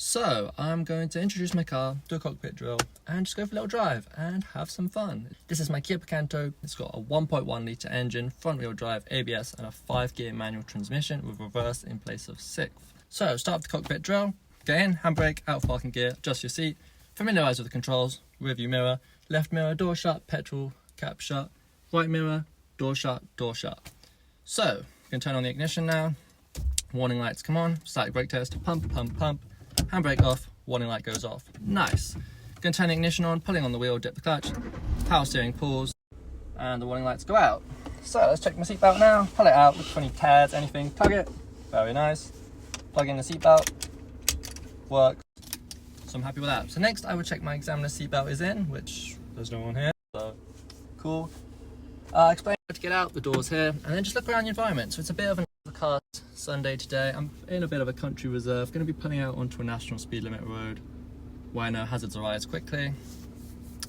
So I'm going to introduce my car, do a cockpit drill, and just go for a little drive and have some fun. This is my Kia Picanto. It's got a 1.1 litre engine, front wheel drive, ABS, and a 5-gear manual transmission with reverse in place of 6th. So start with the cockpit drill, get in, handbrake, out of parking gear, adjust your seat, familiarise with the controls, rear view mirror, left mirror, door shut, petrol cap shut, right mirror, door shut, door shut. So, I'm going to turn on the ignition now, warning lights come on, static brake test, pump, pump, pump, handbrake off, warning light goes off. Nice. Going to turn the ignition on, pulling on the wheel, dip the clutch, power steering pulls, and the warning lights go out. So let's check my seatbelt now, pull it out, look for any tears, anything, tug it, very nice. Plug in the seatbelt, works. So I'm happy with that. So next I would check my examiner's seatbelt is in, which there's no one here, so cool. Explain how to get out, the door's here, and then just look around the environment. So it's a bit of an overcast Sunday today. I'm in a bit of a country reserve, going to be pulling out onto a national speed limit road where I know hazards arise quickly,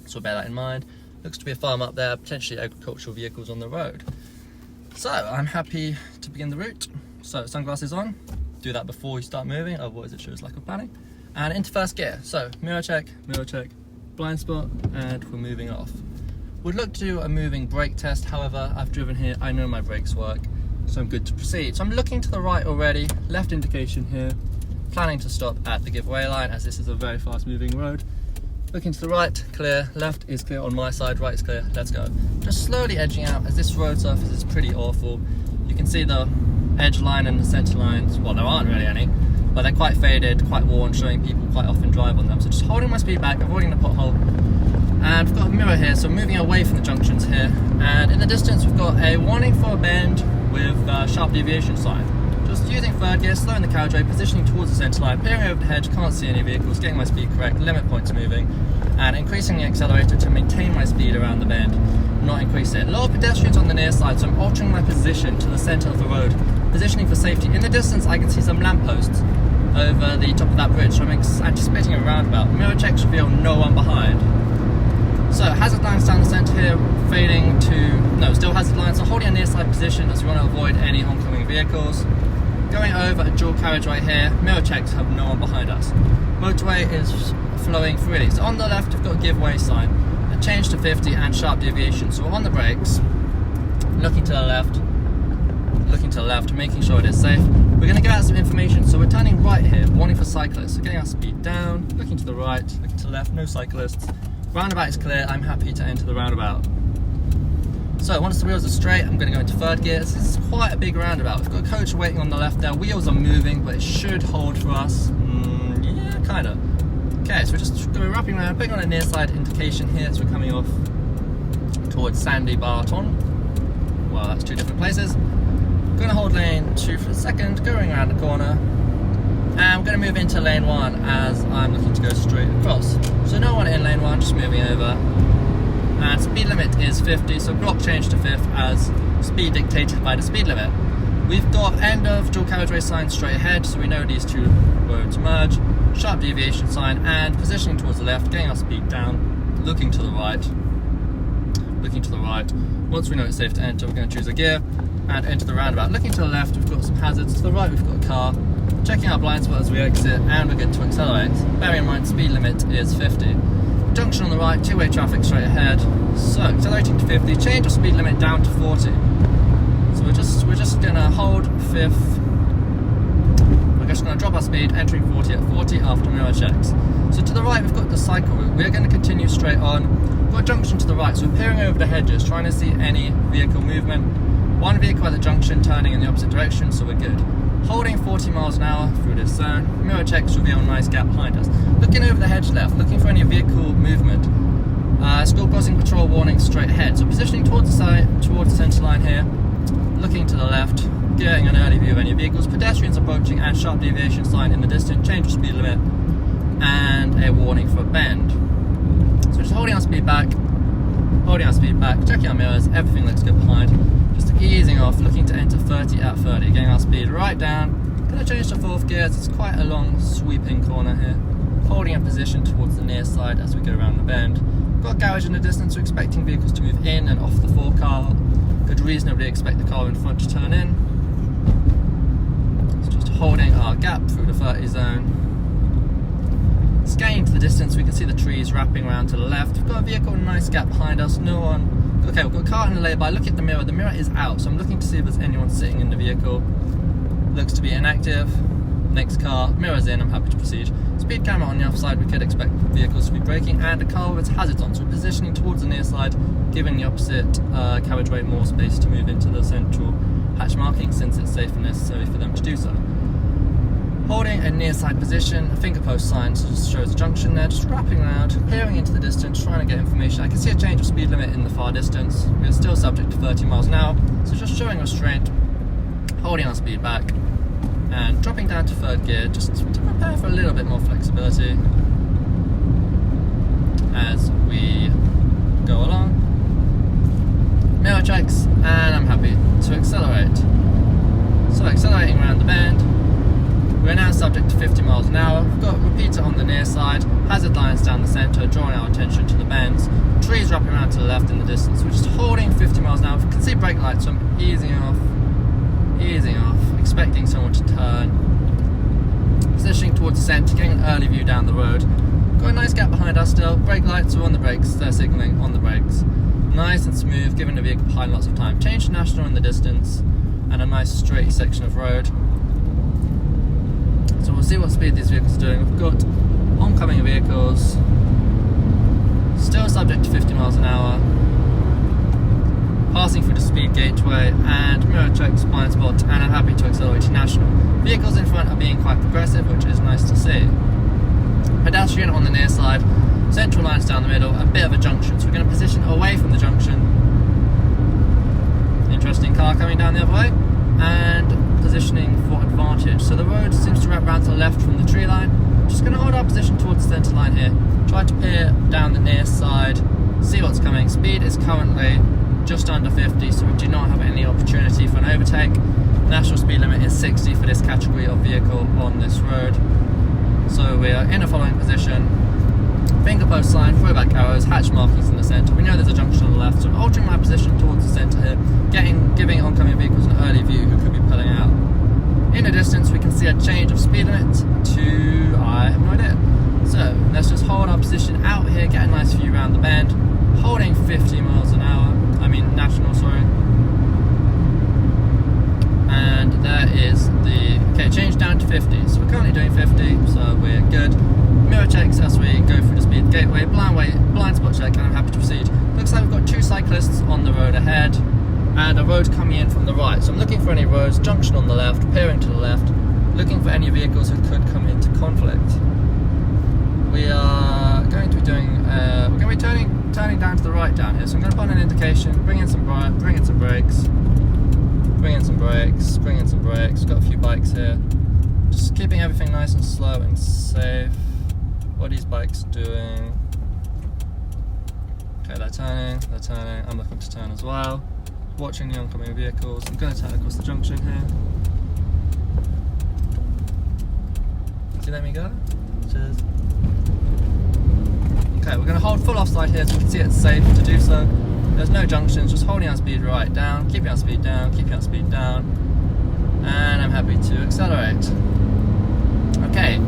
so bear that in mind. Looks to be a farm up there, potentially agricultural vehicles on the road. So I'm happy to begin the route. So sunglasses on, do that before you start moving, otherwise it shows lack of planning. And into first gear, so mirror check, blind spot, and we're moving off. Would look to do a moving brake test, however, I've driven here, I know my brakes work, so I'm good to proceed. So I'm looking to the right already, left indication here, planning to stop at the giveaway line as this is a very fast moving road. Looking to the right, clear, left is clear on my side, right is clear, let's go. Just slowly edging out as this road surface is pretty awful. You can see the edge line and the centre lines, well there aren't really any, but they're quite faded, quite worn, showing people quite often drive on them. So just holding my speed back, avoiding the pothole. And we've got a mirror here, so moving away from the junctions here. And in the distance we've got a warning for a bend with a sharp deviation sign. Just using third gear, slowing the carriageway, positioning towards the centre line, peering over the hedge, can't see any vehicles, getting my speed correct, limit points moving, and increasing the accelerator to maintain my speed around the bend, not increase it. A lot of pedestrians on the near side, so I'm altering my position to the centre of the road, positioning for safety. In the distance I can see some lampposts over the top of that bridge, so I'm anticipating a roundabout. Mirror checks reveal no one behind. So hazard lines down the centre here, fading to, no, still hazard lines, so holding a near side position as we want to avoid any oncoming vehicles. Going over a dual carriageway here, mirror checks have no one behind us. Motorway is flowing freely. So on the left we've got a giveaway sign, a change to 50 and sharp deviation. So we're on the brakes, looking to the left, making sure it is safe. We're going to get out some information, so we're turning right here, warning for cyclists. So getting our speed down, looking to the right, looking to the left, no cyclists. Roundabout is clear, I'm happy to enter the roundabout. So once the wheels are straight, I'm going to go into third gear. This is quite a big roundabout. We've got a coach waiting on the left there. Wheels are moving, but it should hold for us. Yeah, kind of. Okay, so we're just going to be wrapping around, putting on a near side indication here as we're coming off towards Sandy Barton. Well, that's two different places. Going to hold lane 2 for a second, going around the corner. And I'm going to move into lane 1 as I'm looking to go straight across. So no one in lane 1, just moving over. And speed limit is 50, so block change to 5th as speed dictated by the speed limit. We've got end of dual carriageway sign straight ahead, so we know these two roads merge. Sharp deviation sign and positioning towards the left, getting our speed down, looking to the right. Once we know it's safe to enter, we're going to choose a gear and enter the roundabout. Looking to the left, we've got some hazards. To the right, we've got a car. Checking our blind spot as we exit, and we're good to accelerate. Bearing in mind, speed limit is 50. Junction on the right, two-way traffic straight ahead. So accelerating to 50, change of speed limit down to 40. So we're just gonna hold 5th. We're just gonna drop our speed, entering 40 at 40 after mirror checks. So to the right, we've got the cycle route. We're going to continue straight on. We've got a junction to the right, so we're peering over the hedges, trying to see any vehicle movement. One vehicle at the junction turning in the opposite direction, so we're good. Holding 40 miles an hour through this zone. Mirror checks reveal a nice gap behind us. Looking over the hedge left, looking for any vehicle movement. School crossing patrol warning straight ahead. So positioning towards the side, towards the centre line here. Looking to the left, getting an early view of any vehicles. Pedestrians approaching and sharp deviation sign in the distance. Change of speed limit and a warning for a bend. So just holding our speed back, checking our mirrors. Everything looks good behind. Just easing off, looking to enter 30 at 30, getting our speed right down. Going to change to 4th gear, it's quite a long sweeping corner here. Holding a position towards the near side as we go around the bend. Got a garage in the distance, so expecting vehicles to move in and off the forecar. Could reasonably expect the car in front to turn in. So just holding our gap through the 30 zone. distance we can see the trees wrapping around to the left. We've got a vehicle, a nice gap behind us, no one. Okay, we've got a car in the lay-by. Look at the mirror is out, so I'm looking to see if there's anyone sitting in the vehicle. Looks to be inactive. Next car, mirror's in, I'm happy to proceed. Speed camera on the other side, we could expect vehicles to be braking, and a car with its hazards on, so we're positioning towards the near side, giving the opposite carriageway more space to move into the central hatch marking, since it's safe and necessary for them to do so. Holding a near side position, a finger post sign just shows a junction there, just wrapping around, peering into the distance, trying to get information. I can see a change of speed limit in the far distance. We are still subject to 30 miles an hour, so just showing restraint, holding our speed back, and dropping down to third gear just to prepare for a little bit more flexibility as we go along. Mirror checks, and I'm happy to accelerate. So accelerating around the bend, we're now subject to 50 miles an hour. We've got repeater on the near side, hazard lines down the centre, drawing our attention to the bends, trees wrapping around to the left in the distance. We're just holding 50 miles an hour. You can see brake lights, so I'm easing off, expecting someone to turn. Positioning towards the centre, getting an early view down the road. Got a nice gap behind us still. Brake lights are on the brakes, they're signalling on the brakes. Nice and smooth, giving the vehicle behind lots of time. Change to national in the distance, and a nice straight section of road. So we'll see what speed these vehicles are doing. We've got oncoming vehicles, still subject to 50 miles an hour. Passing through the speed gateway, and mirror checks, blind spot, and I'm happy to accelerate to national. Vehicles in front are being quite progressive, which is nice to see. Pedestrian on the near side, central lines down the middle, a bit of a junction, so we're going to position away from the junction. Interesting car coming down the other way, and positioning for advantage. So the road seems to wrap around to the left from the tree line. Just going to hold our position towards the centre line here, try to peer down the near side, see what's coming. Speed is currently just under 50, so we do not have any opportunity for an overtake. National speed limit is 60 for this category of vehicle on this road. So we are in a following position. Finger post sign, throwback arrows, hatch markings in the centre. We know there's a junction on the left, so I'm altering my position towards the centre here, giving oncoming vehicles an early view who could be pulling out. In the distance, we can see a change of speed limit to, I have no idea. So let's just hold our position out here, get a nice view around the bend, holding 50 miles an hour. National, sorry. And there is the, okay, change down to 50. So we're currently doing 50, so we're good. Mirror checks as we go through the speed gateway, blind spot check, and I'm happy to proceed. Looks like we've got two cyclists on the road ahead, and a road coming in from the right. So I'm looking for any roads, junction on the left, peering to the left, looking for any vehicles who could come into conflict. We are going to be doing, we're going to be turning down to the right down here, so I'm going to put on an indication, bring in some brakes, we've got a few bikes here, just keeping everything nice and slow and safe. What are these bikes doing? Okay, they're turning, I'm looking to turn as well, watching the oncoming vehicles. I'm going to turn across the junction here. Do you let me go? Cheers. Okay, we're going to hold full offside here so we can see it's safe to do so. There's no junctions, just holding our speed right down, keeping our speed down, and I'm happy to accelerate. Okay.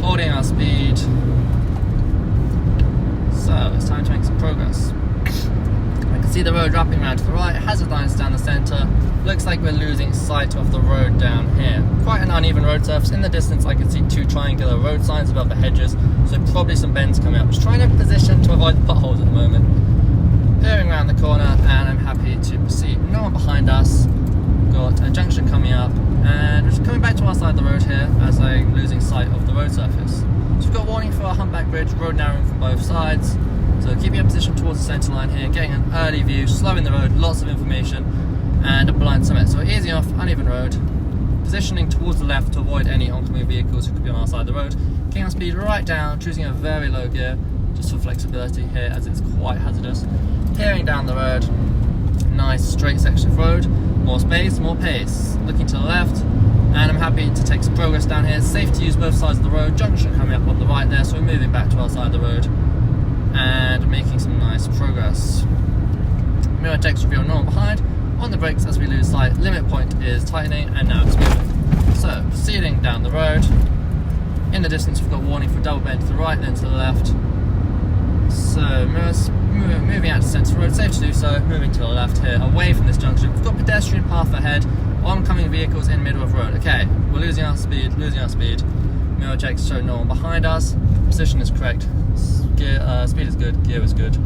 Holding our speed. So, it's time to make some progress. I can see the road wrapping around to the right, hazard lines down the centre. Looks like we're losing sight of the road down here. Quite an uneven road surface. In the distance I can see two triangular road signs above the hedges, so probably some bends coming up. Just trying to position to avoid potholes at the moment. Peering around the corner, and I'm happy to proceed. No one behind us. Got a junction coming up, and we're just coming back to our side of the road here as I'm losing sight of the road surface. So we've got warning for a humpback bridge, road narrowing from both sides. So keeping a position towards the centre line here, getting an early view, slowing the road, lots of information, and a blind summit. So easing off, uneven road, positioning towards the left to avoid any oncoming vehicles who could be on our side of the road, getting our speed right down, choosing a very low gear just for flexibility here as it's quite hazardous. Peering down the road, nice straight section of road, more space, more pace, looking to the left, and I'm happy to take some progress down here. It's safe to use both sides of the road, junction coming up on the right there, so we're moving back to our side of the road and making some nice progress. Mirror checks reveal no one behind. On the brakes as we lose sight, limit point is tightening, and now it's moving. So, proceeding down the road, In the distance, we've got warning for double bend to the right, then to the left. So mirrors moving out to centre road, safe to do so. Moving to the left here, away from this junction. We've got pedestrian path ahead, oncoming vehicles in middle of road. Okay, we're losing our speed. Mirror checks show no one behind us. Position is correct. Speed is good. Gear is good.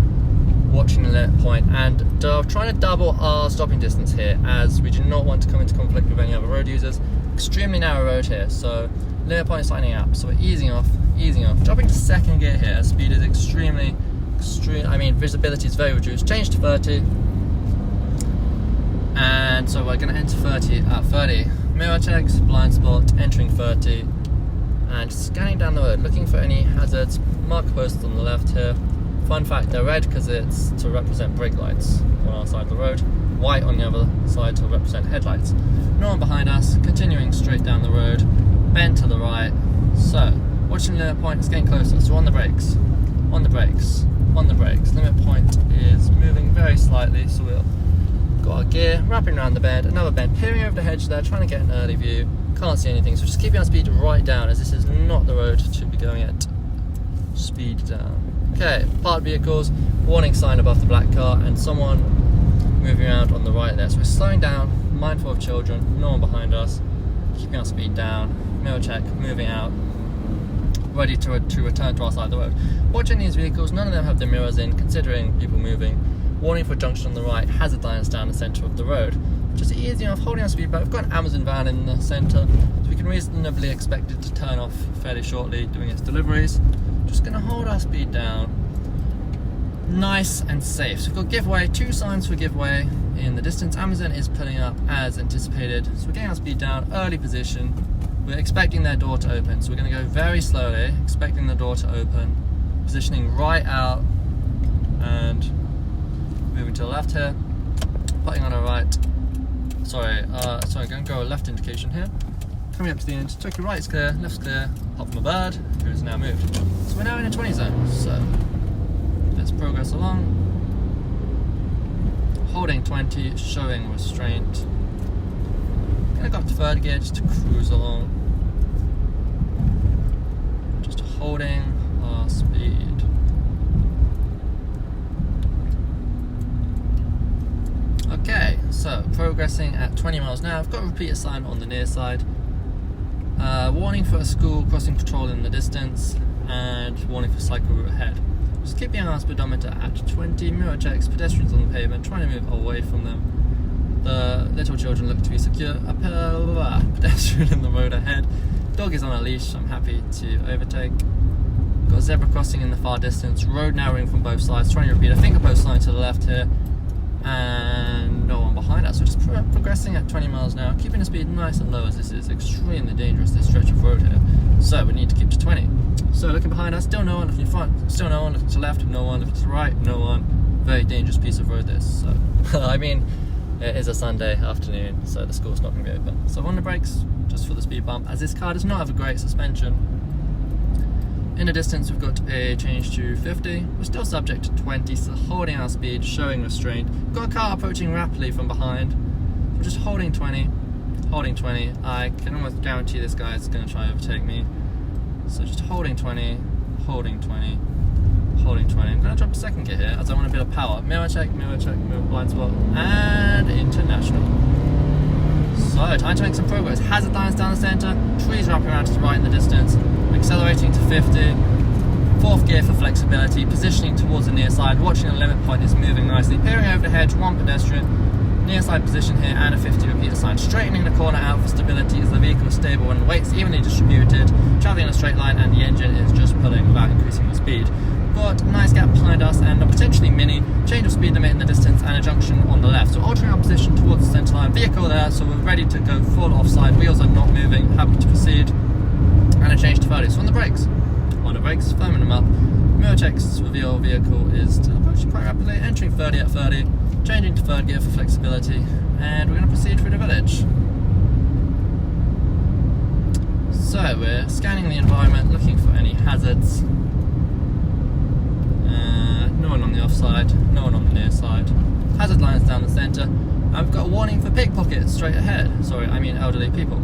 Watching the limit point and trying to double our stopping distance here, as we do not want to come into conflict with any other road users. Extremely narrow road here, so limit point is lining up. So we're easing off. Dropping to second gear here. Speed is extreme. I mean, visibility is very reduced. Change to 30. And so we're going to enter 30 at 30. Mirror checks, blind spot, entering 30. And scanning down the road, looking for any hazards. Marker posts on the left here. Fun fact, they're red because it's to represent brake lights on our side of the road. White on the other side to represent headlights. No one behind us, continuing straight down the road. Bend to the right. So, watching the limit point, it's getting closer. So on the brakes. Limit point is moving very slightly, so we've got our gear, wrapping around the bend, another bend, peering over the hedge there, trying to get an early view. Can't see anything, so just keeping our speed right down, as this is not the road to be going at. Speed down. Okay, parked vehicles, warning sign above the black car, and someone moving around on the right there. So we're slowing down, mindful of children, no one behind us, keeping our speed down, mirror check, moving out, ready to return to our side of the road. Watching these vehicles, none of them have their mirrors in, considering people moving. Warning for a junction on the right, hazard lines down the centre of the road. Just easy enough, holding our speed back. We've got an Amazon van in the centre, so we can reasonably expect it to turn off fairly shortly, doing its deliveries. Just going to hold our speed down, nice and safe. So we've got giveaway, 2 signs for giveaway in the distance. Amazon is pulling up as anticipated, so we're getting our speed down, early position. We're expecting their door to open, so we're going to go very slowly, expecting the door to open, positioning right out and moving to the left here, putting on our right. Sorry, going to go a left indication here. Coming up to the end, check your right's clear, left's clear, hop from a bird, who is now moved. So we're now in a 20 zone, so let's progress along. Holding 20, showing restraint. Gonna go up to third gear just to cruise along. Just holding our speed. Okay, so progressing at 20 miles an hour. I've got a repeater sign on the near side. Warning for a school, crossing patrol in the distance, and warning for cycle route ahead. Just keeping our speedometer at 20, mirror checks, pedestrians on the pavement, trying to move away from them. The little children look to be secure. A pedestrian in the road ahead. Dog is on a leash, so I'm happy to overtake. Got a zebra crossing in the far distance. Road narrowing from both sides. Trying to repeat a finger post line to the left here. And no one behind us. We're just progressing at 20 miles an hour, keeping the speed nice and low, as this is extremely dangerous, this stretch of road here. So we need to keep to 20. So looking behind us, still no one. Looking in front, still no one. Looking to the left, no one. Looking to the right, no one. Very dangerous piece of road this. So I mean, it is a Sunday afternoon, so the school's not going to be open. So on the brakes, just for the speed bump, as this car does not have a great suspension. In the distance, we've got a change to 50. We're still subject to 20, so holding our speed, showing restraint. We've got a car approaching rapidly from behind. We're just holding 20. I can almost guarantee this guy is going to try and overtake me. So just holding 20. I'm going to drop to second gear here, as I want a bit of power. Mirror check, blind spot, and international. So, time to make some progress. Hazard lines down the centre, trees wrapping around to the right in the distance. Accelerating to 50. Fourth gear for flexibility, positioning towards the near side. Watching the limit point is moving nicely. Peering over the hedge, 1 pedestrian. Near side position here, and a 50 repeater sign. Straightening the corner out for stability as the vehicle is stable and weights evenly distributed. Travelling in a straight line, and the engine is just pulling without increasing the speed. Got a nice gap behind us and a potentially mini change of speed limit in the distance and a junction on the left. So altering our position towards the centre line, vehicle there, so we're ready to go full offside, wheels are not moving, happy to proceed, and a change to 30. So on the brakes, firming them up, mirror checks reveal vehicle is still approaching quite rapidly, entering 30 at 30, changing to third gear for flexibility, and we're going to proceed through the village. So we're scanning the environment, looking for any hazards. No one on the offside, no one on the near side. Hazard lines down the centre. I've got a warning for pickpockets straight ahead. Sorry, I mean elderly people.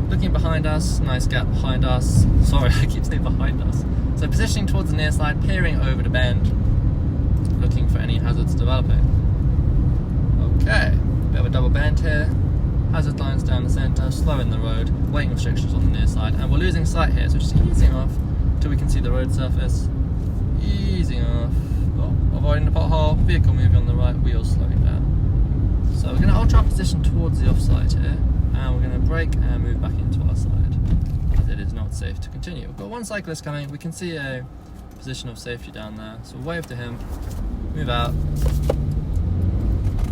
Looking behind us, nice gap behind us. Sorry, I keep saying behind us. So positioning towards the near side, peering over the bend, looking for any hazards developing. Okay, bit of a double bend here. Hazard lines down the centre, slowing the road, weighting restrictions on the near side, and we're losing sight here, so just easing off till we can see the road surface. Easing off, well, avoiding the pothole, vehicle moving on the right, wheels slowing down. So we're going to alter our position towards the offside here, and we're going to brake and move back into our side, as it is not safe to continue. We've got one cyclist coming, we can see a position of safety down there, so we'll wave to him, move out.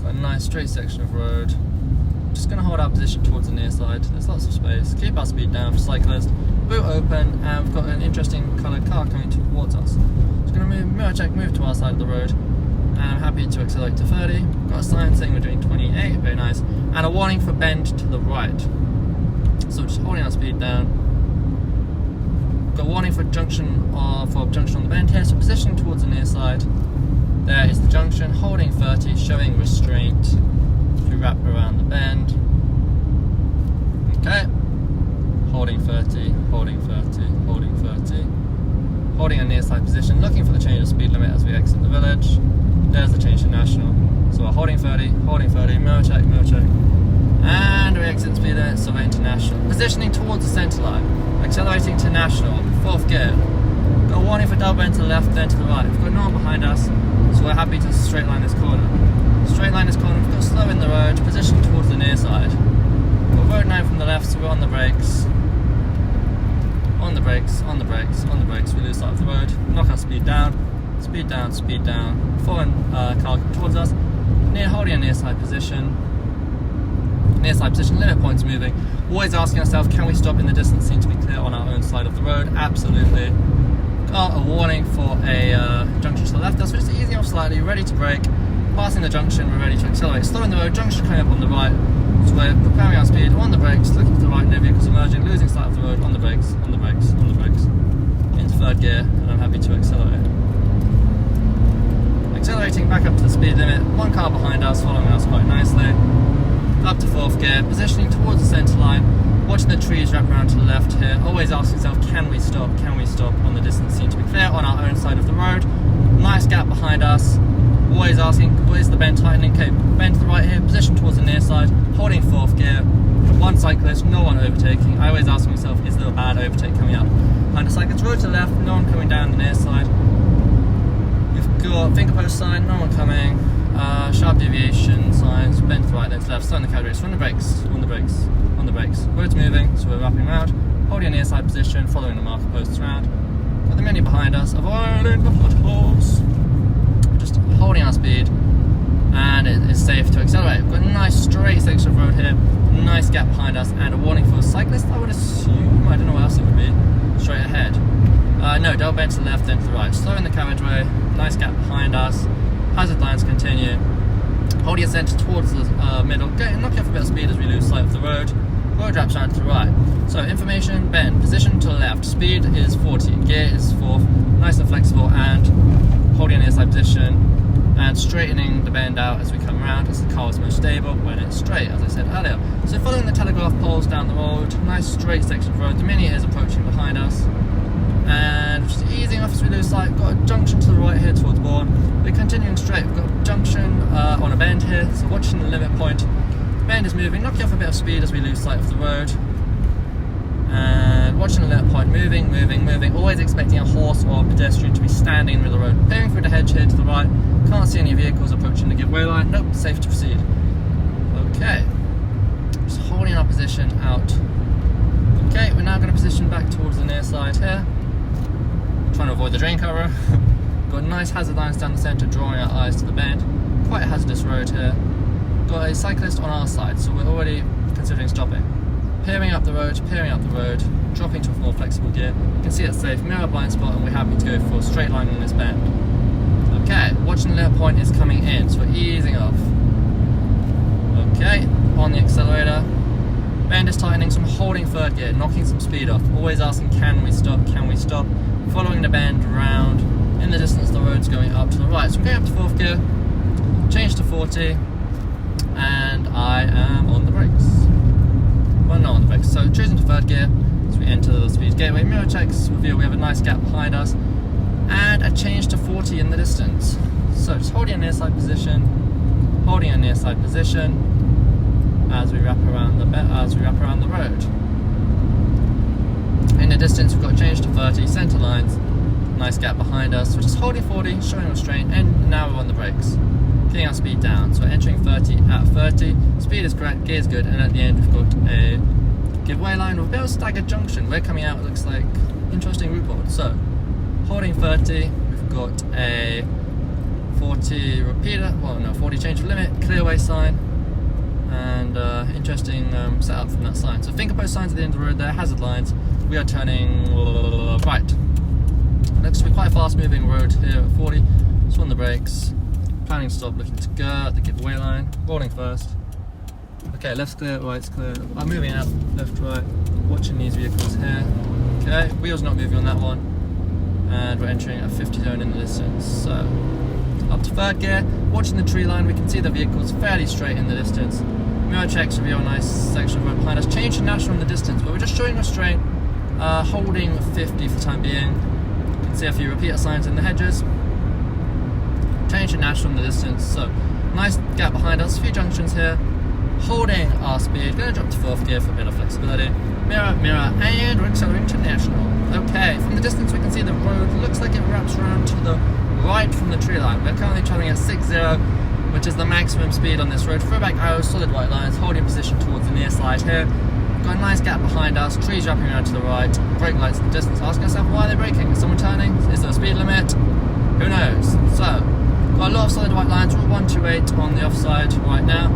Got a nice straight section of road. Just going to hold our position towards the near side, there's lots of space, keep our speed down for cyclists, boot open, and we've got an interesting coloured car coming towards us. Just going to mirror check, move to our side of the road, and I'm happy to accelerate to 30. Got a sign saying we're doing 28, very nice, and a warning for bend to the right. So just holding our speed down. Got a warning for junction on the bend here, so positioning towards the near side. There is the junction, holding 30, showing restraint. We wrap around the bend. Okay. Holding 30, holding 30, holding 30. Holding a near side position, looking for the change of speed limit as we exit the village. There's the change to national. So we're holding 30, mirror check, and we exit the speed limit, so we're into national. Positioning towards the centre line, accelerating to national, 4th gear. Got a warning for double bend to the left, then to the right. We've got no one behind us, so we're happy to straight line this corner. Straight line this corner, we've got slow in the road, position towards the near side. Got road 9 from the left, so we're on the brakes. On the brakes, on the brakes, on the brakes, we lose sight of the road. Knock our speed down, speed down, speed down. Foreign car towards us, holding a near side position. Near side position, limit points moving. Always asking ourselves, can we stop in the distance, seem to be clear on our own side of the road? Absolutely. Got a warning for a junction to the left, so just easing off slightly, ready to brake. Passing the junction, we're ready to accelerate. Slowing the road, junction coming up on the right. So we're preparing our speed, on the brakes, looking to the right, no vehicles emerging, losing sight of the road, on the brakes, on the brakes, on the brakes. Into 3rd gear, and I'm happy to accelerate. Accelerating back up to the speed limit, one car behind us, following us quite nicely. Up to 4th gear, positioning towards the centre line, watching the trees wrap around to the left here, always asking yourself, can we stop on the distance, seem to be clear on our own side of the road. Nice gap behind us. Always asking, where's the bend tightening? Okay, bend to the right here, position towards the near side, holding 4th gear, one cyclist, no one overtaking. I always ask myself, is there a bad overtake coming up? Behind the cyclist, road to the left, no one coming down the near side. We've got finger post sign, no one coming, sharp deviation signs, bend to the right, then to the left, slowing the carriageway, on the brakes, on the brakes, on the brakes. Road's moving, so we're wrapping around, holding a near side position, following the marker posts around. Got the many behind us, avoiding the potholes. Just holding our speed, and it is safe to accelerate. We've got a nice straight section of road here, nice gap behind us, and a warning for a cyclist, I would assume. I don't know what else it would be. Straight ahead. No, double bend to the left, then to the right. Slowing the carriageway, nice gap behind us. Hazard lines continue. Holding your centre towards the middle, knocking off a bit of speed as we lose sight of the road. Road wraps around to the right. So information, bend, position to the left, speed is 40, gear is 4th, nice and flexible, and holding a near side position and straightening the bend out as we come around, as the car is most stable when it's straight, as I said earlier. So following the telegraph poles down the road, nice straight section of road, the Mini is approaching behind us, and just easing off as we lose sight. We've got a junction to the right here towards Bourne. We're continuing straight, we've got a junction on a bend here, so watching the limit point. The bend is moving, knocking off a bit of speed as we lose sight of the road. And watching the limit point, moving, always expecting a horse or a pedestrian to be standing in the middle of the road. Peering through the hedge here to the right, can't see any vehicles approaching the giveaway line, nope, safe to proceed. Okay, just holding our position out. Okay, we're now going to position back towards the near side here, trying to avoid the drain cover. Got nice hazard lines down the centre, drawing our eyes to the bend. Quite a hazardous road here. Got a cyclist on our side, so we're already considering stopping. Peering up the road, dropping to a more flexible gear. You can see it's safe, mirror blind spot, and we're happy to go for a straight line on this bend. Okay, watching the limit point is coming in, so we're easing off. Okay, on the accelerator. Bend is tightening, so I'm holding 3rd gear, knocking some speed off. Always asking, can we stop? Following the bend round. In the distance, the road's going up to the right. So I'm going up to 4th gear, change to 40, and I am on the brakes. well, no on the brakes. So choosing to third gear as we enter the speed gateway. Mirror checks reveal we have a nice gap behind us and a change to 40 in the distance. So just holding a near side position, holding a near side position as we wrap around the road. In the distance we've got a change to 30, centre lines, nice gap behind us. We're just holding 40, showing restraint, and now we're on the brakes. Getting our speed down, so we're entering 30 at 30, speed is correct, gear is good, and at the end we've got a giveaway line with a bit of a staggered junction. We're coming out, it looks like interesting route board. So holding 30, we've got a 40 repeater, 40 change of limit, clearway sign, and interesting setup from that sign. So finger post signs at the end of the road there, hazard lines. We are turning right. Looks to be quite a fast moving road here at 40, so on the brakes. Planning to stop, looking to go at the giveaway line, rolling first. Okay, left's clear, right's clear. I'm moving out, left, right, watching these vehicles here. Okay, wheels not moving on that one. And we're entering a 50 zone in the distance. So, up to third gear, watching the tree line, we can see the vehicles fairly straight in the distance. Mirror checks reveal a nice section of road behind us. Change to national in the distance, but we're just showing restraint, holding 50 for the time being. You can see a few repeater signs in the hedges. Change to national in the distance, so nice gap behind us, a few junctions here, holding our speed, going to drop to fourth gear for a bit of flexibility, mirror, and we're accelerating to national. Okay, from the distance we can see the road looks like it wraps around to the right from the tree line. We're currently travelling at 60, which is the maximum speed on this road. Throwback arrows, solid white lines, holding position towards the near side here. Got a nice gap behind us, trees wrapping around to the right, brake lights in the distance. Asking yourself, why are they braking? Is someone turning? Is there a speed limit? Who knows? So, got a lot of solid white lines. We're 128 on the offside right now.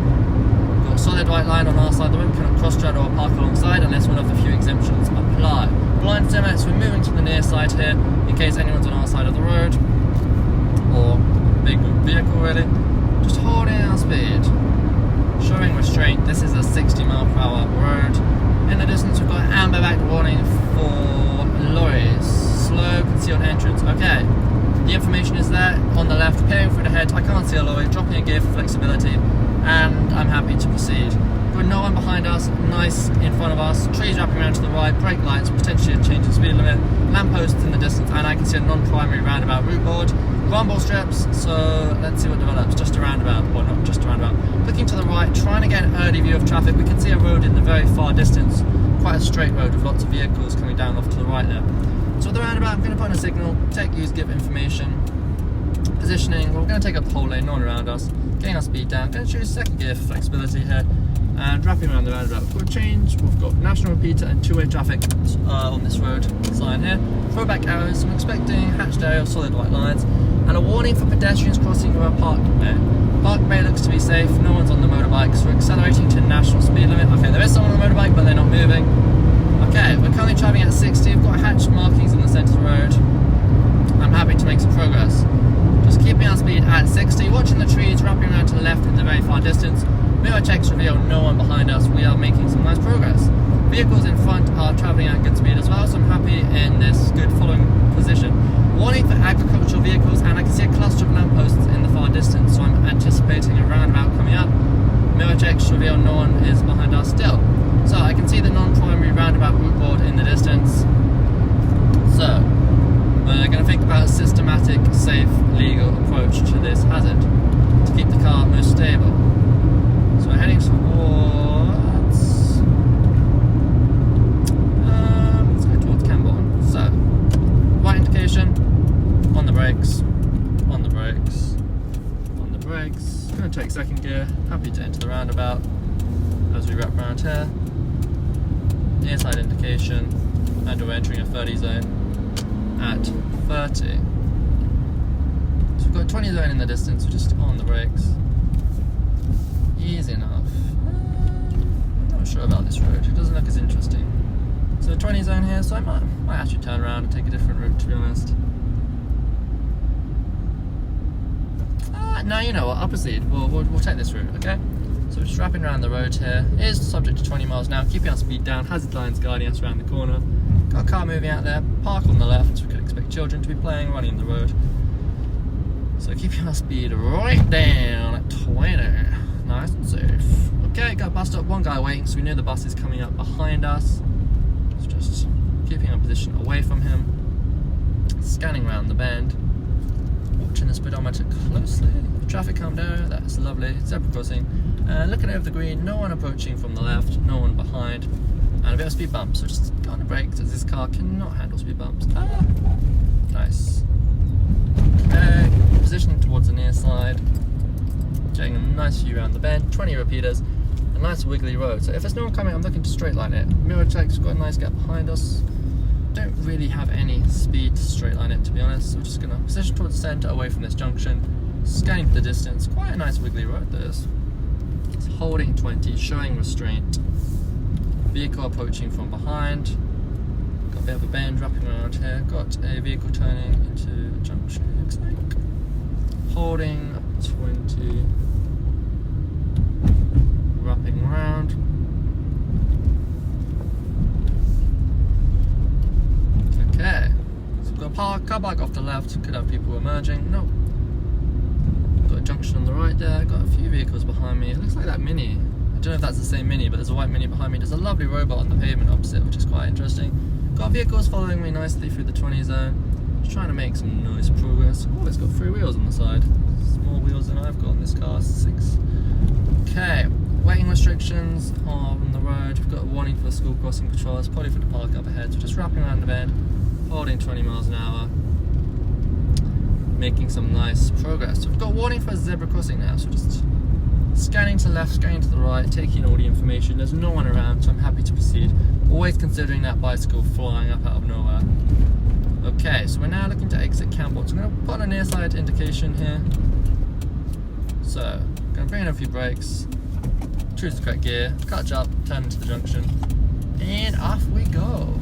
Got a solid white line on our side of the road. Cannot cross straddle or park alongside unless one of the few exemptions apply. Blind limits, we're moving to the near side here in case anyone's on our side of the road or big vehicle really. Just holding our speed, showing restraint. This is a 60 mph road. In the distance we've got an amber back warning for lorries. Slow concealed entrance. Okay. The information is there on the left, peering through the head. I can't see a lorry, dropping a gear for flexibility, and I'm happy to proceed. Got no one behind us, nice in front of us, trees wrapping around to the right, brake lights, potentially a change in speed limit, lampposts in the distance, and I can see a non-primary roundabout route board. Rumble strips, so let's see what develops. Just a roundabout, or not just a roundabout. Looking to the right, trying to get an early view of traffic. We can see a road in the very far distance, quite a straight road with lots of vehicles coming down off to the right there. So at the roundabout, I'm going to put in a signal, take, use, give information. Positioning, we're going to take up the whole lane, no one around us. Getting our speed down, going to choose second gear for flexibility here. And wrapping around the roundabout, we've got change, we've got national repeater and two-way traffic on this road sign here. Throwback arrows, I'm expecting hatched area of solid white lines. And a warning for pedestrians crossing over Park Bay. Park Bay looks to be safe, no one's on the motorbike, so we're accelerating to national speed limit. Okay, there is someone on the motorbike, but they're not moving. Okay, we're currently travelling at 60, we've got hatched markings in the centre of the road. I'm happy to make some progress. Just keeping our speed at 60, watching the trees wrapping around to the left in the very far distance. Mirror checks reveal no one behind us, we are making some nice progress. Vehicles in front are travelling at good speed as well, so I'm happy in this good following position. Warning for agricultural vehicles, and I can see a cluster of lampposts in the far distance, so I'm anticipating a roundabout coming up. Mirror checks reveal no one is behind us still. So I can see the non-primary roundabout route board in the distance. So we're going to think about a systematic, safe, legal approach to this hazard to keep the car most stable. So we're heading towards let's go towards Camborne. So right indication, on the brakes, on the brakes, on the brakes. Going to take second gear, happy to enter the roundabout as we wrap around here. Near side indication, and we're entering a 30 zone at 30. So we've got a 20 zone in the distance, we're just on the brakes. Easy enough. I'm not sure about this road, it doesn't look as interesting. So 20 zone here, so I might actually turn around and take a different route, to be honest. No, you know what, I'll proceed. We'll take this route, okay? So we're just wrapping around the road here. It is subject to 20 miles now, keeping our speed down, hazard lines guiding us around the corner. Got a car moving out there, park on the left, so we could expect children to be playing, running the road. So keeping our speed right down at 20, nice and safe. Okay, got a bus stop, one guy waiting, so we know the bus is coming up behind us. So just keeping our position away from him. Scanning around the bend. Watching the speedometer closely. Traffic calmed down, that's lovely. Zebra crossing. And looking over the green, no one approaching from the left, no one behind. And a bit of speed bumps, so just go on the brakes as this car cannot handle speed bumps. Ah, nice. Okay, positioning towards the near side. Getting a nice view around the bend, 20 repeaters, a nice wiggly road. So if there's no one coming, I'm looking to straight line it. Mirror check's got a nice gap behind us. Don't really have any speed to straight line it, to be honest. So we're just going to position towards the centre, away from this junction. Scanning for the distance, quite a nice wiggly road this. It's holding 20, showing restraint. Vehicle approaching from behind. Got a bit of a bend wrapping around here. Got a vehicle turning into a junction, it looks like. Holding 20. Wrapping around. Okay. So we've got a car park off the left. Could have people emerging. Nope. Got a junction on the right there. Got a few vehicles behind me. It looks like that Mini. I don't know if that's the same Mini, but there's a white Mini behind me. There's a lovely robot on the pavement opposite, which is quite interesting. Got vehicles following me nicely through the 20 zone. Just trying to make some nice progress. Oh, it's got 3 wheels on the side. More wheels than I've got on this car, 6. Okay, waiting restrictions on the road. We've got a warning for the school crossing patrols, probably for the park up ahead. So just wrapping around the bend, holding 20 miles an hour. Making some nice progress. So we've got a warning for a zebra crossing now, so just scanning to the left, scanning to the right, taking all the information. There's no one around, so I'm happy to proceed. Always considering that bicycle flying up out of nowhere. Okay, so we're now looking to exit Campbell. So I'm going to put on a near side indication here. So, I'm going to bring in a few brakes, choose the correct gear, catch up, turn into the junction, and off we go.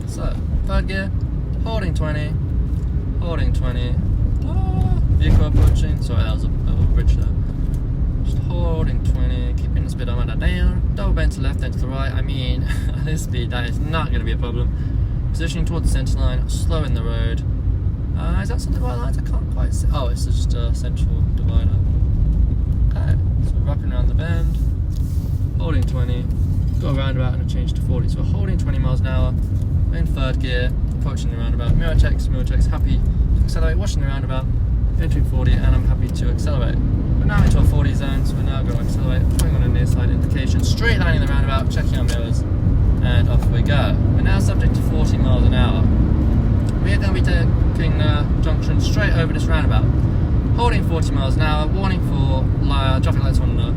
So, 3rd gear, holding 20, holding 20, vehicle approaching, sorry that was a bridge there. Just holding 20, keeping the speedometer down, double bend to the left, then to the right. I mean, at this speed that is not going to be a problem. Positioning towards the centre line, slowing the road. Is that something white lines? I can't quite see. Oh, it's just a central divider. Okay, so we're wrapping around the bend, holding 20, got a roundabout and a change to 40. So we're holding 20 miles an hour, in 3rd gear, approaching the roundabout. Mirror checks, happy to accelerate, watching the roundabout, entering 40, and I'm happy to accelerate. We're now into a 40 zone, so we're now going to accelerate, putting on a near side indication, straight lining the roundabout, checking our mirrors, and off we go. We're now subject to 40 miles an hour. We are going to be taking the junction straight over this roundabout, holding 40 miles an hour, warning for traffic lights on the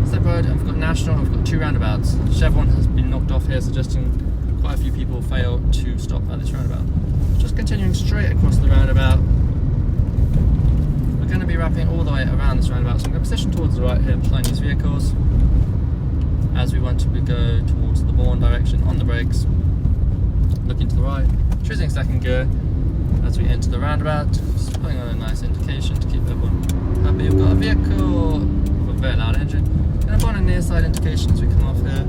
slip road, and we've got national, and we've got 2 roundabouts. Chevron has been knocked off here, suggesting quite a few people fail to stop at this roundabout. Just continuing straight across the roundabout. We're going to be wrapping all the way around this roundabout, so I'm going to position towards the right here behind these vehicles as we want to go towards the Bourne direction on the brakes. Looking to the right, choosing 2nd gear as we enter the roundabout, just putting on a nice indication to keep everyone happy. We've got a vehicle with a very loud engine. Going to put on a near side indication as we come off here.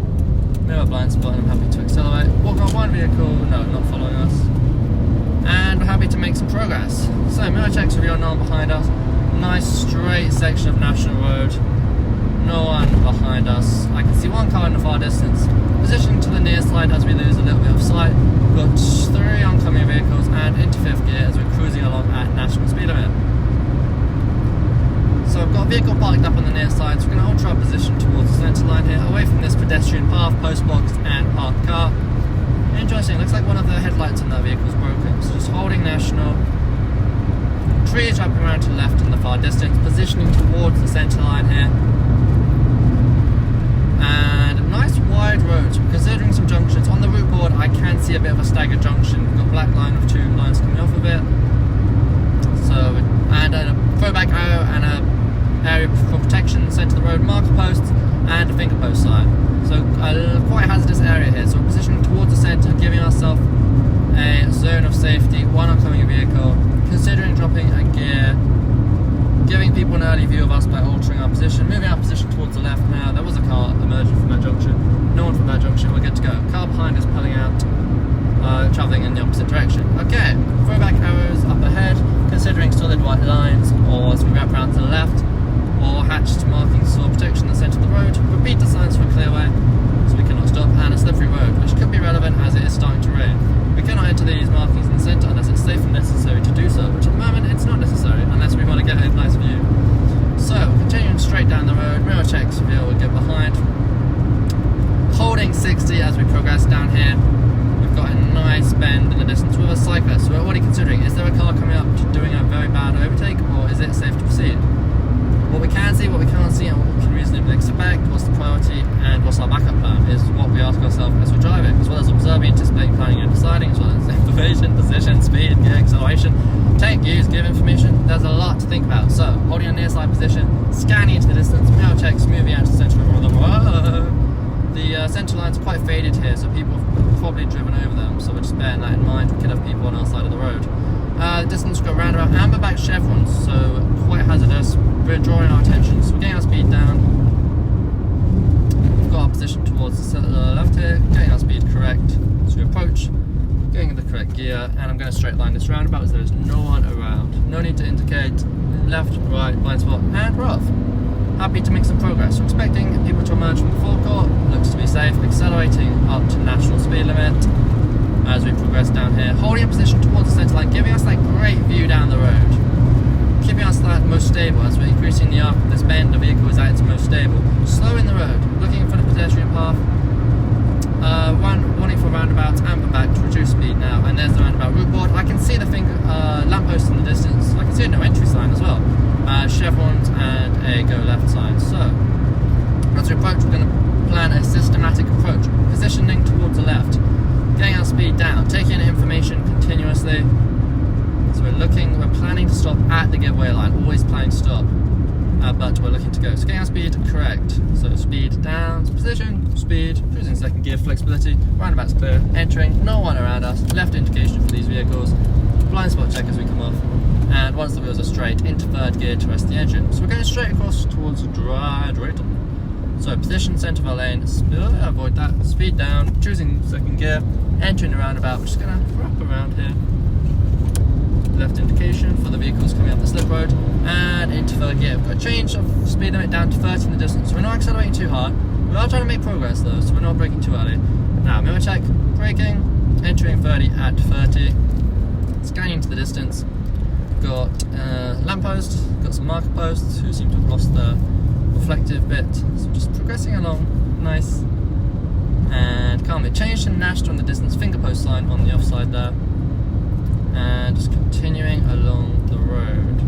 Mirror blind spot, and I'm happy to accelerate. Walk on one vehicle, no, not following us. And we're happy to make some progress. So mirror checks with your non behind us. Nice straight section of National Road. No one behind us. I can see one car in the far distance. Positioning to the near side as we lose a little bit of sight. Got 3 oncoming vehicles and into 5th gear as we're cruising along at national speed limit. So I've got a vehicle parked up on the near side, so we're going to alter our position towards the centre line here, away from this pedestrian path, post box and parked car. Interesting, looks like one of the headlights on that vehicle is broken, so just holding national. Trees wrapping around to the left in the far distance, positioning towards the centre line here. And a nice wide road, so considering some junctions. On the route board I can see a bit of a staggered junction. We've got a black line with 2 lines coming off of it. So, and a throwback arrow and a area for protection, centre of the road, marker posts and a finger post sign. So a quite hazardous area here, so we're positioning towards the centre, giving ourselves a zone of safety, one oncoming vehicle, considering dropping a gear, giving people an early view of us by altering our position, moving our position towards the left now. There was a car emerging from that junction, no one from that junction, we're good to go. Car behind us pulling out, travelling in the opposite direction. Okay, throwback arrows up ahead, considering solid white lines, or as we wrap around to the left, or hatched markings for protection in the centre of the road. Repeat the signs for a clear way, so we cannot stop, and a slippery road, which could be relevant as it is starting to rain. We cannot enter these markings in the centre unless it's safe and necessary to do so, which at the moment it's not necessary unless we want to get a nice view. So, continuing straight down the road, mirror checks reveal we get behind. Holding 60 as we progress down here. We've got a nice bend in the distance with a cyclist. So we're already considering, is there a car coming up doing a very bad overtake, or is it safe to proceed? What we can see, what we can't see, and what we can reasonably expect, what's the priority, and what's our backup plan, is what we ask ourselves as we're driving, as well as observing, anticipating, planning, and deciding, as well as information, position, speed, gear, acceleration, take, use, give information. There's a lot to think about. So, holding a near side position, scanning into the distance, mirror checks, moving out to the centre of the road. The centre line's quite faded here, so people have probably driven over them, so we're just bearing that in mind. We could have people on our side of the road. Distance, we've got roundabout, amber back chevrons, so quite hazardous. We're drawing our attention, so we're getting our speed down. We've got our position towards the left here, getting our speed correct. So we approach, going in the correct gear, and I'm going to straight line this roundabout as there is no one around. No need to indicate left, right, blind spot, and we're off. Happy to make some progress. We're expecting people to emerge from the forecourt. Looks to be safe. Accelerating up to national speed limit as we progress down here. Holding a position towards the centre line, giving us that great view down the road. Keeping us that most stable as we're increasing the arc of this bend. The vehicle is at its most stable. Slowing the road, looking for the pedestrian path. Warning for roundabouts, amber back to reduce speed now. And there's the roundabout route board. I can see the lamppost in the distance. I can see a no entry sign as well. Chevrons and a go left sign. So, as we approach, we're going to plan a systematic approach, positioning towards the left, getting our speed down, taking in information continuously. So we're planning to stop at the giveaway line, always planning to stop, but we're looking to go. So getting our speed correct. So speed down, position, speed, cruising second gear, flexibility, roundabout's clear, entering, no one around us, left indication for these vehicles, blind spot check as we come off. And once the wheels are straight, into third gear to rest the engine. So we're going straight across towards dry Drayton. So position, centre of our lane, avoid that, speed down, choosing second gear, entering the roundabout, we're just going to wrap around here. Left indication for the vehicles coming up the slip road, and into third gear. We've got a change of speed limit down to 30 in the distance, so we're not accelerating too hard. We are trying to make progress though, so we're not braking too early. Now, mirror check, braking, entering 30 at 30, scanning into the distance. Got lamppost, got some marker posts who seem to have lost the reflective bit, so just progressing along, nice and calmly. Change to national in the distance, finger post sign on the offside there, and just continuing along the road,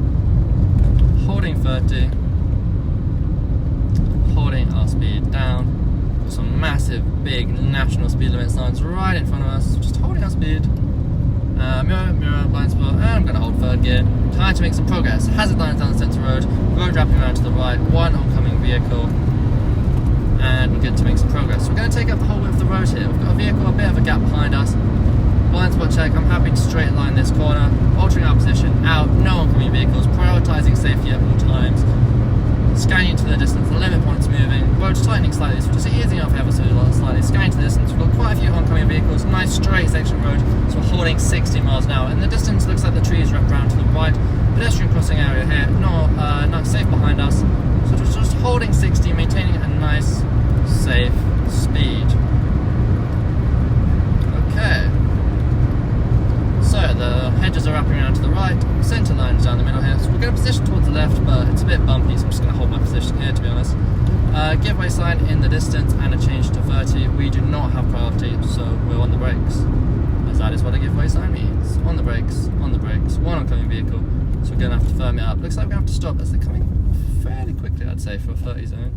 holding 30, holding our speed down. Got some massive big national speed limit signs right in front of us, just holding our speed. Mirror, blind spot, and I'm going to hold third gear. Time to make some progress. Hazard lines down the centre road, road wrapping around to the right, one oncoming vehicle, and we're good to make some progress. So we're going to take up the whole width of the road here. We've got a vehicle, a bit of a gap behind us. Blind spot check, I'm happy to straight line this corner, altering our position, out, no oncoming vehicles, prioritising safety at all times. Scanning into the distance, the limit point's moving, road's tightening slightly, so just easing off ever so slightly. Scanning to the distance, we've got quite a few oncoming vehicles, nice straight section road, so we're holding 60 miles an hour. In the distance, looks like the trees wrapped around to the right. Pedestrian crossing area here, not safe behind us. So just holding 60, maintaining a nice, safe speed. Okay. So the hedges are wrapping around to the right, centre line is down the middle here, so we're going to position towards the left, but it's a bit bumpy, so I'm just going to hold my position here to be honest. Giveaway sign in the distance and a change to 30. We do not have priority, so we're on the brakes, as that is what a giveaway sign means. On the brakes, one oncoming vehicle, so we're going to have to firm it up. Looks like we have to stop as they're coming fairly quickly, I'd say, for a 30 zone.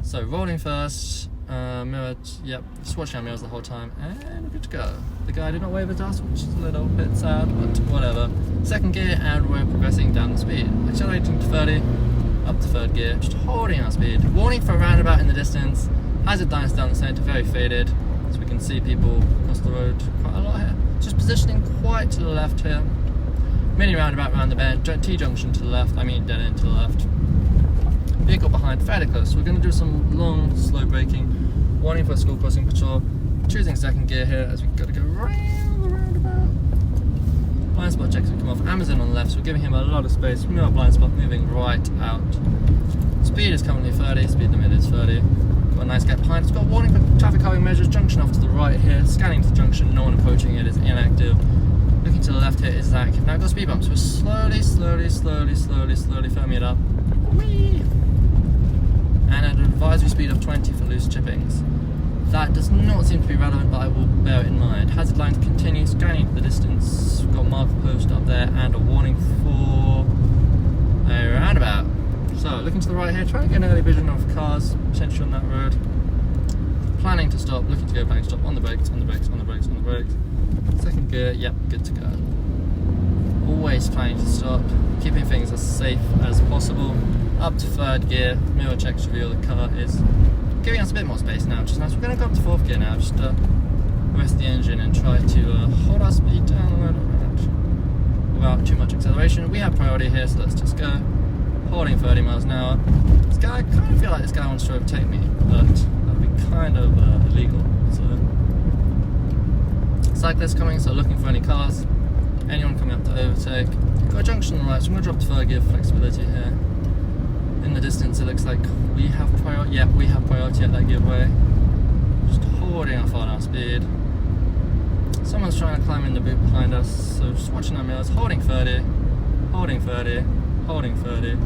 So rolling first, mirror, yep, just watching our mirrors the whole time, and we're good to go. The guy did not wave at us, which is a little bit sad, but whatever. Second gear, and we're progressing down the speed. Accelerating to 30, up to third gear, just holding our speed. Warning for a roundabout in the distance. Hazard lines down the centre, very faded, so we can see people across the road quite a lot here. Just positioning quite to the left here. Mini roundabout around the bend, T-junction to the left, I mean dead end to the left. Vehicle behind, fairly close. So we're going to do some long, slow braking. Warning for a school crossing patrol. Choosing second gear here as we've got to go round the roundabout. blind spot checks will come off. Amazon on the left, so we're giving him a lot of space. Mirror blind spot moving right out. Speed is currently 30, speed limit is 30. Got a nice gap behind. It's got warning for traffic calming measures. Junction off to the right here. Scanning to the junction, no one approaching it is inactive. Looking to the left here is active. Now I've got speed bumps. We're slowly firming it up. Whee! And at an advisory speed of 20 for loose chippings. That does not seem to be relevant, but I will bear it in mind. Hazard lines continue, scanning the distance. We've got a marker post up there and a warning for a roundabout. So, looking to the right here, trying to get an early vision of cars potentially on that road. Planning to stop, looking to go back to stop, on the brakes, on the brakes, on the brakes, on the brakes. Second gear, yep, good to go. Always planning to stop, keeping things as safe as possible. Up to third gear, mirror checks reveal the car is giving us a bit more space now, which is nice. We're going to go up to fourth gear now, just rest the engine and try to hold our speed down the road without too much acceleration. We have priority here, so let's just go. Holding 30 miles an hour. This guy, I kind of feel like this guy wants to overtake me, but that would be kind of illegal. So, cyclists coming, so looking for any cars. Anyone coming up to overtake. Got a junction on the right, so I'm going to drop to third gear for flexibility here. In the distance, it looks like we have priority. Yeah, we have priority at that giveaway. Just holding off on our speed. Someone's trying to climb in the boot behind us, so just watching our mirrors. Holding 30, holding 30, holding 30.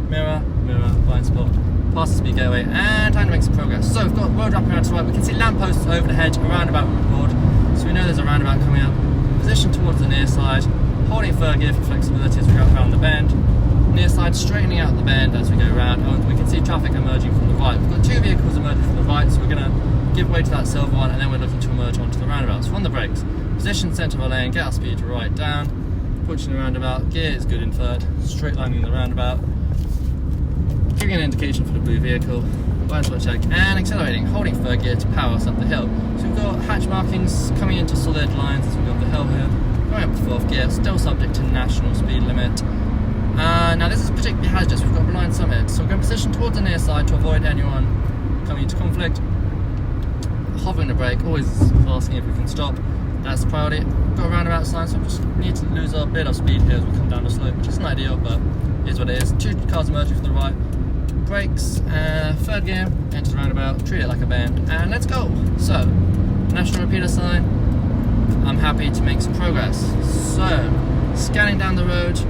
Mirror, mirror, blind spot. Past the speed gateway, and time to make some progress. So we've got road wrapping around to the right. We can see lampposts over the hedge, a roundabout on board. So we know there's a roundabout coming up. Position towards the near side. Holding third gear for flexibility as we go around the bend. Near side straightening out the bend as we go around, and we can see traffic emerging from the right. We've got two vehicles emerging from the right, so we're going to give way to that silver one, and then we're looking to emerge onto the roundabout. So on the brakes, position centre of our lane, get our speed right down, pushing the roundabout, gear is good in third, straight lining the roundabout, giving an indication for the blue vehicle, blind spot check, and accelerating, holding third gear to power us up the hill. So we've got hatch markings coming into solid lines as we go up the hill here, going up to fourth gear, still subject to national speed limit. Now this is particularly hazardous. We've got blind summit, so we're going to position towards the near side to avoid anyone coming into conflict. Hovering the brake, always asking if we can stop. That's the priority. We've got a roundabout sign, so we just need to lose a bit of speed here as we come down the slope, which isn't ideal, but it is what it is. Two cars emerging from the right. Brakes, third gear, enter the roundabout, treat it like a bend, and let's go. So, national repeater sign. I'm happy to make some progress. So, scanning down the road.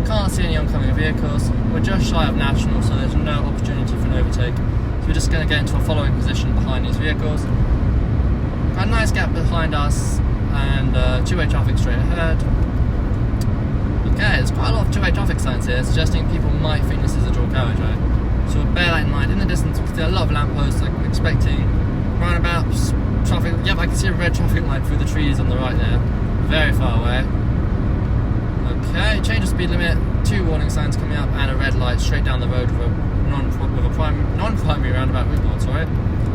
Can't see any oncoming vehicles. We're just shy of national, so there's no opportunity for an overtake. So we're just going to get into a following position behind these vehicles. Got a nice gap behind us, and two-way traffic straight ahead. Okay, there's quite a lot of two-way traffic signs here, suggesting people might think this is a dual carriageway. So bear that in mind. In the distance, we can see a lot of lampposts, like I'm expecting. Roundabouts, traffic. Yep, I can see a red traffic light through the trees on the right there. Very far away. Okay, change of speed limit, two warning signs coming up, and a red light straight down the road with a non-primary roundabout route board, sorry.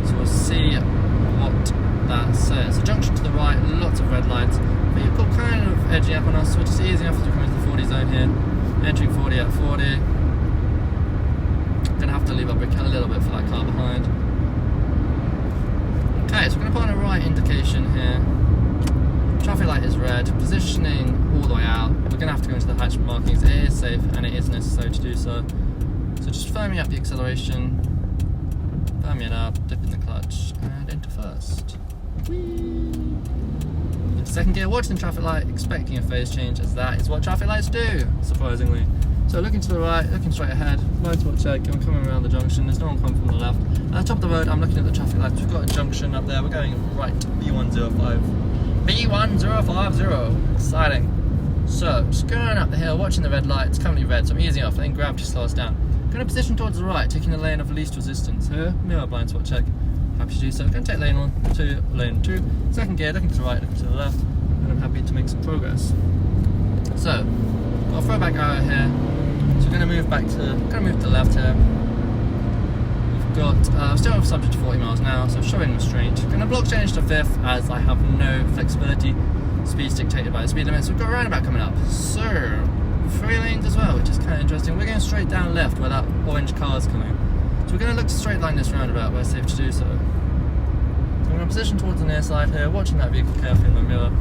So we'll see what that says. So junction to the right, lots of red lights. Vehicle kind of edging up on us, so we're just easing up as we come into the 40 zone here. Entering 40 at 40. Gonna have to leave our brake a little bit for that car behind. Okay, so we're gonna put on a right indication here. Traffic light is red, positioning all the way out. We're going to have to go into the hatch markings. It is safe and it is necessary to do so. So just firming up the acceleration, firming it up, dipping the clutch, and into first. Whee! Into second gear, watching the traffic light, expecting a phase change, as that is what traffic lights do, surprisingly. So looking to the right, looking straight ahead, blind spot check, I'm coming around the junction, there's no one coming from the left. At the top of the road, I'm looking at the traffic lights. We've got a junction up there, we're going right, B105. B1050, exciting. So, just going up the hill, watching the red light, it's currently red, so I'm easing off, letting gravity slow us down. Going to position towards the right, taking the lane of least resistance here, mirror blind spot check, happy to do so. Going to take lane 1, 2, lane 2, second gear, looking to the right, looking to the left, and I'm happy to make some progress. So, got a throwback arrow here, so we're going to move back to, to the left here. Got still subject to 40 miles an hour, so showing restraint. Going to block change to fifth as I have no flexibility. Speed's dictated by the speed limit. So we've got a roundabout coming up. So 3 lanes as well, which is kind of interesting. We're going straight down left where that orange car is coming. So we're going to look to straight line this roundabout where it's safe to do so. So I'm going to position towards the near side here, watching that vehicle carefully in the mirror.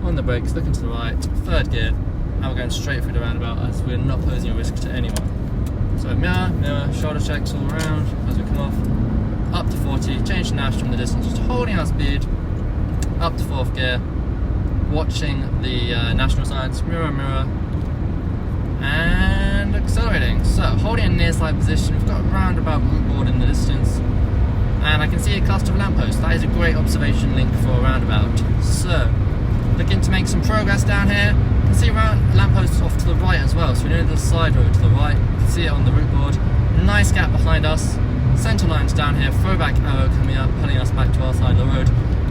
on the brakes, looking to the right, 3rd gear, and we're going straight through the roundabout as we're not posing a risk to anyone. So mirror, shoulder checks all around as we come off, up to 40, change the nav from the distance, just holding our speed, up to 4th gear, watching the national signs, mirror, and accelerating. So holding a near side position, we've got a roundabout route board in the distance, and I can see a cluster of lampposts. That is a great observation link for a roundabout. So looking to make some progress down here. You can see lampposts off to the right as well, so we know there's a side road to the right. You can see it on the route board. Nice gap behind us, centre lines down here, throwback arrow coming up, pulling us back to our side of the road.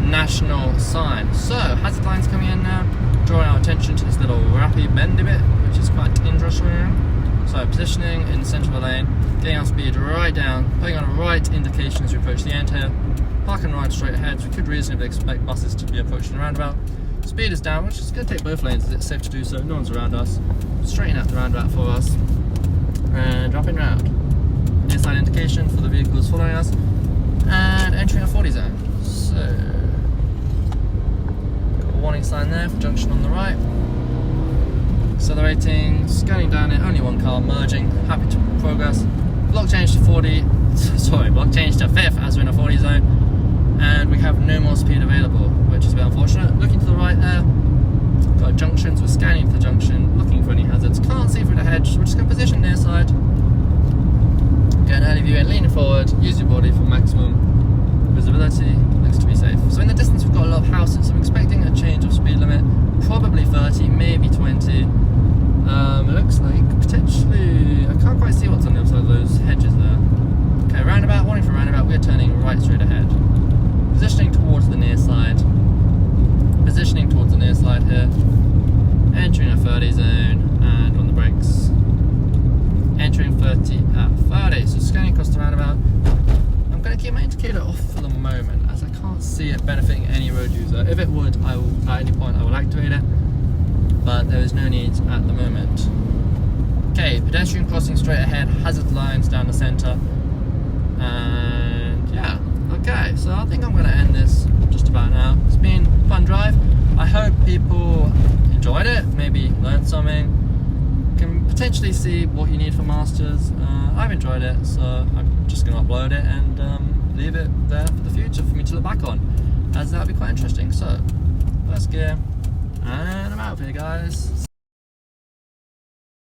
National sign. So hazard lines coming in now, drawing our attention to this little rappy bendy bit, which is quite interesting. So positioning in the centre of the lane, getting our speed right down, putting on a right indication as we approach the end here, parking right straight ahead, so we could reasonably expect buses to be approaching the roundabout. Speed is down, which is going to take both lanes as it's safe to do so, no one's around us. Straighten out the roundabout for us, and dropping round. Near side indication for the vehicles following us, and entering a 40 zone. So warning sign there for junction on the right. Accelerating, scanning down it, only one car merging, happy to progress. Block change to 5th as we're in a 40 zone, and we have no more speed available, which is a bit unfortunate. Looking to the right there, got junctions, we're scanning for the junction, looking for any hazards, can't see through the hedge, we're just going to position near side. Get an early view in, leaning forward, use your body for maximum visibility, looks to be safe. So in the distance we've got a lot of houses, so I'm expecting a change of speed limit, probably 30, maybe 20. It looks like potentially, I can't quite see what's on the other side of those hedges there. Okay, roundabout, warning for roundabout, we're turning right straight ahead. Positioning towards the near side. Positioning towards the near side here. Entering a 30 zone, and on the brakes. Entering 30 at 30, so scanning across the roundabout. I'm going to keep my indicator off for the moment as I can't see it benefiting any road user. If it would, I will, at any point I will activate it, but there is no need at the moment. Okay, pedestrian crossing straight ahead, hazard lines down the centre, and yeah, okay, so I think I'm going to end this just about now. It's been a fun drive. I hope people enjoyed it, maybe learned something, can potentially see what you need for Masters. I've enjoyed it, so I'm just going to upload it and leave it there for the future for me to look back on, as that would be quite interesting. So, 1st gear, and I'm out of here, guys.